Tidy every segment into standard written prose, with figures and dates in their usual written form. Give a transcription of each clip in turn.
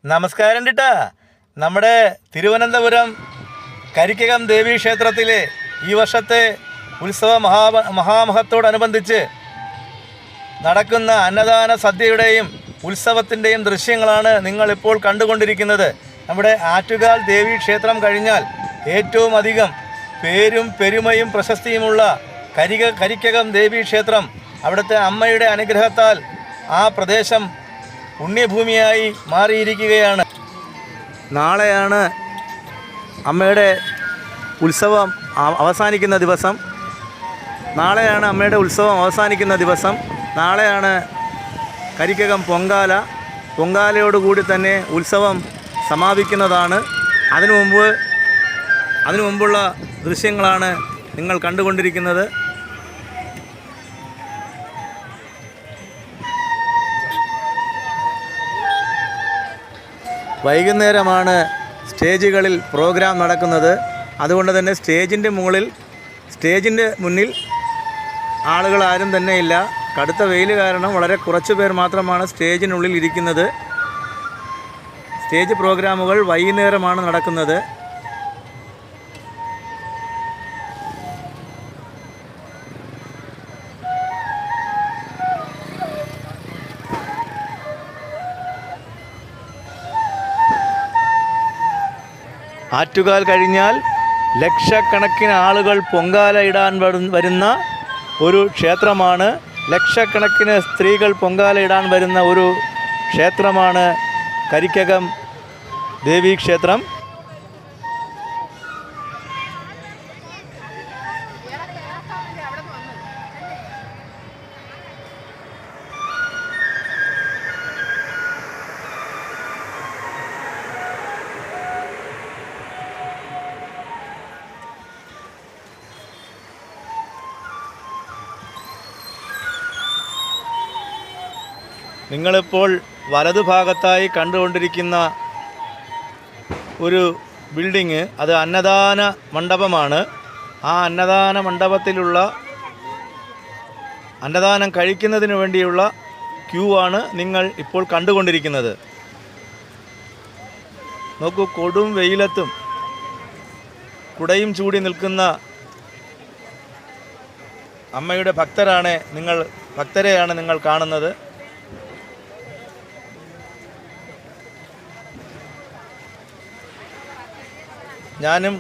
നമസ്കാരം ടിട്ടാ. നമ്മുടെ തിരുവനന്തപുരം കരിക്കകം ദേവീക്ഷേത്രത്തിലെ ഈ വർഷത്തെ ഉത്സവ മഹാമഹത്തോടനുബന്ധിച്ച് നടക്കുന്ന അന്നദാന സദ്യയുടെയും ഉത്സവത്തിൻ്റെയും ദൃശ്യങ്ങളാണ് നിങ്ങളിപ്പോൾ കണ്ടുകൊണ്ടിരിക്കുന്നത്. നമ്മുടെ ആറ്റുകാൽ ദേവീക്ഷേത്രം കഴിഞ്ഞാൽ ഏറ്റവും അധികം പേരും പെരുമയും പ്രശസ്തിയുമുള്ള കരിക്കകം ദേവീക്ഷേത്രം, അവിടുത്തെ അമ്മയുടെ അനുഗ്രഹത്താൽ ആ പ്രദേശം പുണ്യഭൂമിയായി മാറിയിരിക്കുകയാണ്. നാളെയാണ് അമ്മയുടെ ഉത്സവം അവസാനിക്കുന്ന ദിവസം. നാളെയാണ് കരിക്കകം പൊങ്കാലയോടുകൂടി തന്നെ ഉത്സവം സമാപിക്കുന്നതാണ്. അതിനു മുമ്പുള്ള ദൃശ്യങ്ങളാണ് നിങ്ങൾ കണ്ടുകൊണ്ടിരിക്കുന്നത്. വൈകുന്നേരമാണ് സ്റ്റേജുകളിൽ പ്രോഗ്രാം നടക്കുന്നത്. അതുകൊണ്ട് തന്നെ സ്റ്റേജിൻ്റെ മുന്നിൽ ആളുകൾ ആരും തന്നെ ഇല്ല. കടുത്ത വെയിൽ കാരണം വളരെ കുറച്ച് പേർ മാത്രമാണ് സ്റ്റേജിനുള്ളിൽ ഇരിക്കുന്നത്. സ്റ്റേജ് പ്രോഗ്രാമുകൾ വൈകുന്നേരമാണ് നടക്കുന്നത്. ആറ്റുകാൽ കഴിഞ്ഞാൽ ലക്ഷക്കണക്കിന് ആളുകൾ പൊങ്കാല ഇടാൻ വരുന്ന ഒരു ക്ഷേത്രമാണ്. ലക്ഷക്കണക്കിന് സ്ത്രീകൾ പൊങ്കാല ഇടാൻ വരുന്ന ഒരു ക്ഷേത്രമാണ് കരിക്കകം ദേവീക്ഷേത്രം. നിങ്ങളിപ്പോൾ വലതുഭാഗത്തായി കണ്ടുകൊണ്ടിരിക്കുന്ന ഒരു ബിൽഡിങ്, അത് അന്നദാന മണ്ഡപമാണ്. ആ അന്നദാന മണ്ഡപത്തിലുള്ള അന്നദാനം കഴിക്കുന്നതിന് വേണ്ടിയുള്ള ക്യൂ ആണ് നിങ്ങൾ ഇപ്പോൾ കണ്ടുകൊണ്ടിരിക്കുന്നത്. നോക്കൂ, കൊടും വെയിലത്തും കുടയും ചൂടി നിൽക്കുന്ന അമ്മയുടെ ഭക്തരെയാണ് നിങ്ങൾ കാണുന്നത്. ഞാനും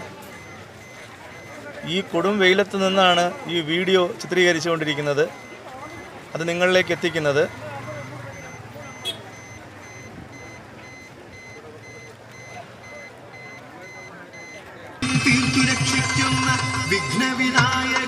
ഈ കൊടും വെയിലത്ത് നിന്നാണ് ഈ വീഡിയോ ചിത്രീകരിച്ചുകൊണ്ടിരിക്കുന്നത്, അത് നിങ്ങളിലേക്ക് എത്തിക്കുന്നത്. വിഘ്നവിനായക